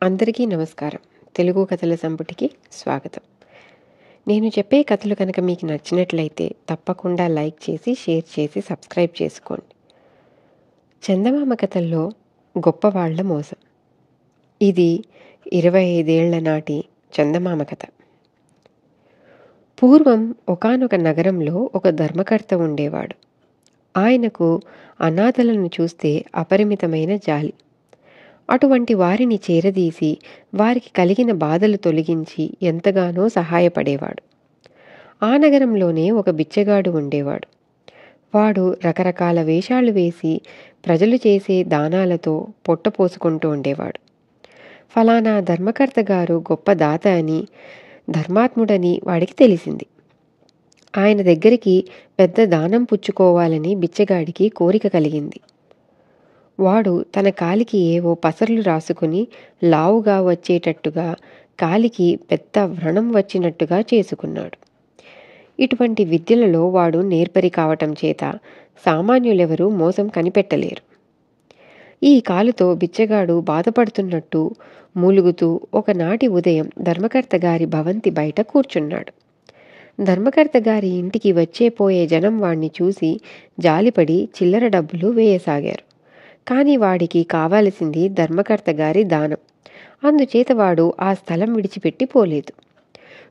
అందరికీ నమస్కారం. తెలుగు కథల సంపుటికి స్వాగతం. నేను చెప్పే కథలు కనుక మీకు నచ్చినట్లయితే తప్పకుండా లైక్ చేసి, షేర్ చేసి, సబ్స్క్రైబ్ చేసుకోండి. చందమామ కథల్లో గొప్పవాళ్ల మోసం. ఇది 25 ఏళ్ల నాటి చందమామ కథ. పూర్వం ఒకానొక నగరంలో ఒక ధర్మకర్త ఉండేవాడు. ఆయనకు అనాథలను చూస్తే అపరిమితమైన జాలి. అటువంటి వారిని చేరదీసి వారికి కలిగిన బాధలు తొలగించి ఎంతగానో సహాయపడేవాడు. ఆ నగరంలోనే ఒక బిచ్చగాడు ఉండేవాడు. వాడు రకరకాల వేషాలు వేసి ప్రజలు చేసే దానాలతో పొట్ట పోసుకుంటూ ఉండేవాడు. ఫలానా ధర్మకర్త గారు గొప్ప దాత అని, ధర్మాత్ముడని వాడికి తెలిసింది. ఆయన దగ్గరికి పెద్ద దానం పుచ్చుకోవాలని బిచ్చగాడికి కోరిక కలిగింది. వాడు తన కాలికి ఏవో పసర్లు రాసుకుని లావుగా వచ్చేటట్టుగా, కాలికి పెద్ద వ్రణం వచ్చినట్టుగా చేసుకున్నాడు. ఇటువంటి విద్యలలో వాడు నేర్పరి కావటం చేత సామాన్యులెవరూ మోసం కనిపెట్టలేరు. ఈ కాలుతో బిచ్చగాడు బాధపడుతున్నట్టు మూలుగుతూ ఒకనాటి ఉదయం ధర్మకర్త గారి భవంతి బయట కూర్చున్నాడు. ధర్మకర్త గారి ఇంటికి వచ్చే పోయే జనం వాణ్ణి చూసి జాలిపడి చిల్లర డబ్బులు వేయసాగారు. కానీ వాడికి కావాల్సింది ధర్మకర్త గారి దానం. అందుచేత వాడు ఆ స్థలం విడిచిపెట్టి పోలేదు.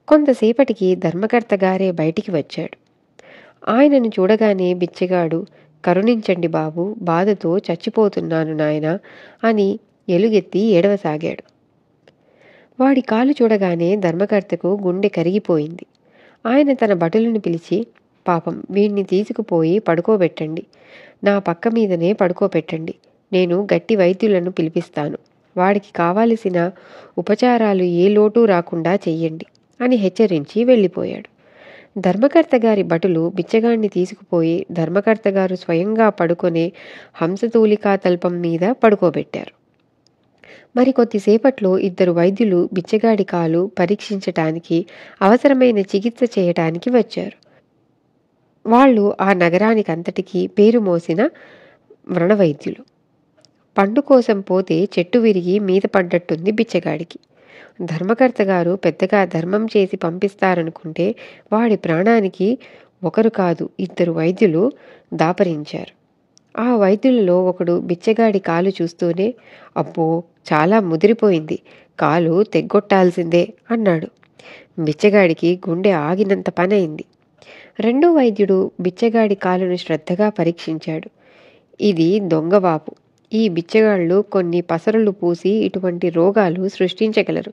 కొంతసేపటికి ధర్మకర్త గారే బయటికి వచ్చాడు. ఆయనను చూడగానే బిచ్చగాడు, "కరుణించండి బాబు, బాధతో చచ్చిపోతున్నాను నాయనా" అని ఎలుగెత్తి ఏడవసాగాడు. వాడి కాలు చూడగానే ధర్మకర్తకు గుండె కరిగిపోయింది. ఆయన తన భటులను పిలిచి, "పాపం వీణ్ణి తీసుకుపోయి పడుకోబెట్టండి, నా పక్క మీదనే పడుకోబెట్టండి. నేను గట్టి వైద్యులను పిలిపిస్తాను. వాడికి కావలసిన ఉపచారాలు ఏ లోటు రాకుండా చెయ్యండి" అని హెచ్చరించి వెళ్ళిపోయాడు. ధర్మకర్త గారి భటులు బిచ్చగాడిని తీసుకుపోయి ధర్మకర్త గారు స్వయంగా పడుకొనే హంసతూలికా తల్పం మీద పడుకోబెట్టారు. మరికొద్దిసేపట్లో 2 వైద్యులు బిచ్చగాడి కాలు పరీక్షించటానికి, అవసరమైన చికిత్స చేయటానికి వచ్చారు. వాళ్ళు ఆ నగరానికంతటికీ పేరు మోసిన వ్రణవైద్యులు. పండు కోసం పోతే చెట్టు విరిగి మీద పడ్డట్టుంది బిచ్చగాడికి. ధర్మకర్త గారు పెద్దగా ధర్మం చేసి పంపిస్తారనుకుంటే వాడి ప్రాణానికి ఒకరు కాదు 2 వైద్యులు దాపరించారు. ఆ వైద్యులలో ఒకడు బిచ్చగాడి కాలు చూస్తూనే, "అబ్బో, చాలా ముదిరిపోయింది, కాలు తెగ్గొట్టాల్సిందే" అన్నాడు. బిచ్చగాడికి గుండె ఆగినంత పనైంది. రెండో వైద్యుడు బిచ్చగాడి కాలును శ్రద్ధగా పరీక్షించాడు. "ఇది దొంగవాపు. ఈ బిచ్చగాళ్ళు కొన్ని పసరులు పూసి ఇటువంటి రోగాలు సృష్టించగలరు.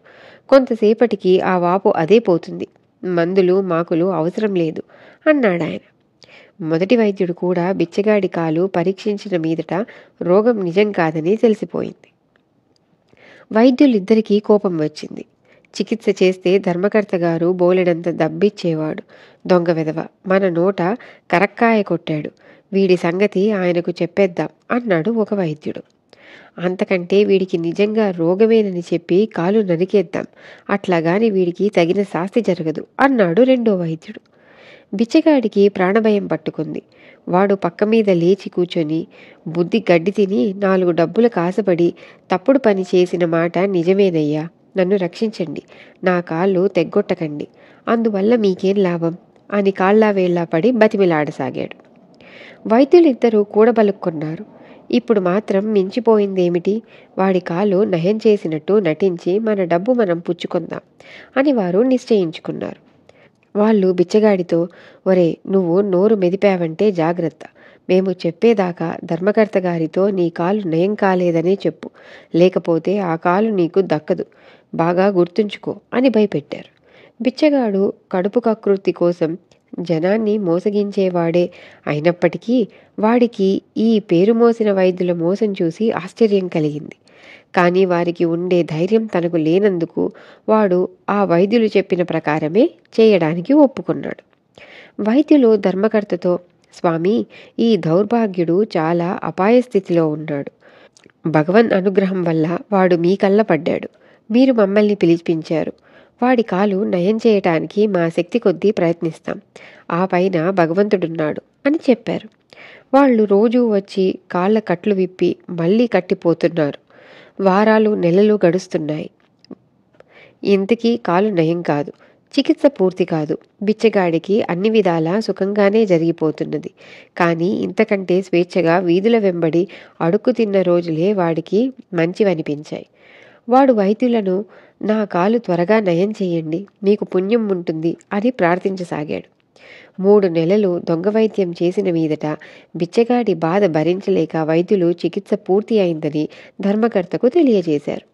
కొంతసేపటికి ఆ వాపు అదే పోతుంది. మందులు మాకులు అవసరం లేదు" అన్నాడాయన. మొదటి వైద్యుడు కూడా బిచ్చగాడి కాలు పరీక్షించిన మీదట రోగం నిజం కాదని తెలిసిపోయింది. వైద్యులిద్దరికీ కోపం వచ్చింది. చికిత్స చేస్తే ధర్మకర్త గారు బోలెడంత దబ్బిచ్చేవాడు. "దొంగ వెధవ, మన నోట కరక్కాయ కొట్టాడు. వీడి సంగతి ఆయనకు చెప్పేద్దాం" అన్నాడు ఒక వైద్యుడు. "అంతకంటే వీడికి నిజంగా రోగమేనని చెప్పి కాలు నరికేద్దాం. అట్లాగాని వీడికి తగిన శాస్తి జరగదు" అన్నాడు రెండో వైద్యుడు. బిచ్చగాడికి ప్రాణభయం పట్టుకుంది. వాడు పక్క మీద లేచి కూర్చొని, "బుద్ధి గడ్డి తిని 4 డబ్బులకు ఆశపడి తప్పుడు పని చేసిన మాట నిజమేనయ్యా. నన్ను రక్షించండి. నా కాళ్ళు తెగ్గొట్టకండి. అందువల్ల మీకేం లాభం" అని కాళ్ళా వేళ్ళా పడి బతిమిలాడసాగాడు. వైద్యులిద్దరూ కూడబలుక్కున్నారు. ఇప్పుడు మాత్రం మించిపోయిందేమిటి? వాడి కాలు నయం చేసినట్టు నటించి మన డబ్బు మనం పుచ్చుకుందాం అని వారు నిశ్చయించుకున్నారు. వాళ్ళు బిచ్చగాడితో, "ఒరే, నువ్వు నోరు మెదిపావంటే జాగ్రత్త. మేము చెప్పేదాకా ధర్మకర్త గారితో నీ కాలు నయం కాలేదనే చెప్పు. లేకపోతే ఆ కాలు నీకు దక్కదు. బాగా గుర్తుంచుకో" అని భయపెట్టారు. బిచ్చగాడు కడుపు కకృతి కోసం జనాన్ని మోసగించేవాడే అయినప్పటికీ వాడికి ఈ పేరు మోసిన వైద్యుల మోసం చూసి ఆశ్చర్యం కలిగింది. కానీ వారికి ఉండే ధైర్యం తనకు లేనందుకు వాడు ఆ వైద్యులు చెప్పిన ప్రకారమే చేయడానికి ఒప్పుకున్నాడు. వైద్యులు ధర్మకర్తతో, "స్వామి, ఈ దౌర్భాగ్యుడు చాలా అపాయ స్థితిలో ఉన్నాడు. భగవన్ అనుగ్రహం వల్ల వాడు మీ కళ్ళ పడ్డాడు. మీరు మమ్మల్ని పిలిపించారు. వాడి కాలు నయం చేయటానికి మా శక్తి కొద్దీ ప్రయత్నిస్తాం. ఆ పైన భగవంతుడున్నాడు" అని చెప్పారు. వాళ్ళు రోజూ వచ్చి కాళ్ళ కట్లు విప్పి మళ్ళీ కట్టిపోతున్నారు. వారాలు నెలలు గడుస్తున్నాయి. ఇంతకీ కాలు నయం కాదు. చికిత్స పూర్తి కాదు. బిచ్చగాడికి అన్ని విధాలా సుఖంగానే జరిగిపోతున్నది. కానీ ఇంతకంటే స్వేచ్ఛగా వీధుల వెంబడి అడుక్కు తిన్న రోజులే వాడికి మంచివనిపించాయి. వాడు వైద్యులను నా కాలు త్వరగా నయం చేయండి, మీకు పుణ్యం ఉంటుంది అని ప్రార్థించసాగాడు. 3 నెలలు దొంగ వైద్యం చేసిన మీదట బిచ్చగాడి బాధ భరించలేక వైద్యులు చికిత్స పూర్తి అయిందని ధర్మకర్తకు తెలియజేశారు.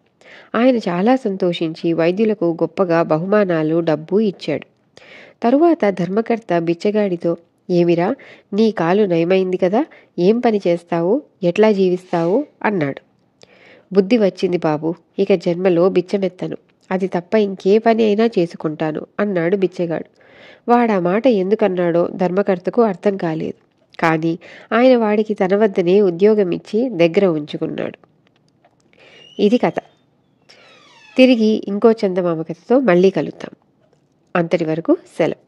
ఆయన చాలా సంతోషించి వైద్యులకు గొప్పగా బహుమానాలు, డబ్బు ఇచ్చాడు. తరువాత ధర్మకర్త బిచ్చగాడితో, ఏమిరా, నీ కాలు నయమైంది కదా, ఏం పని చేస్తావు, ఎట్లా జీవిస్తావు అన్నాడు. బుద్ధి వచ్చింది బాబు, ఇక జన్మలో బిచ్చమెత్తను, అది తప్ప ఇంకే పని అయినా చేసుకుంటాను అన్నాడు బిచ్చగాడు. వాడా మాట ఎందుకన్నాడో ధర్మకర్తకు అర్థం కాలేదు. కానీ ఆయన వాడికి తన వద్దనే ఉద్యోగం ఇచ్చి దగ్గర ఉంచుకున్నాడు. ఇది కథ. తిరిగి ఇంకో చందమామ కథతో మళ్ళీ కలుద్దాం. అంతటి వరకు సెలవు.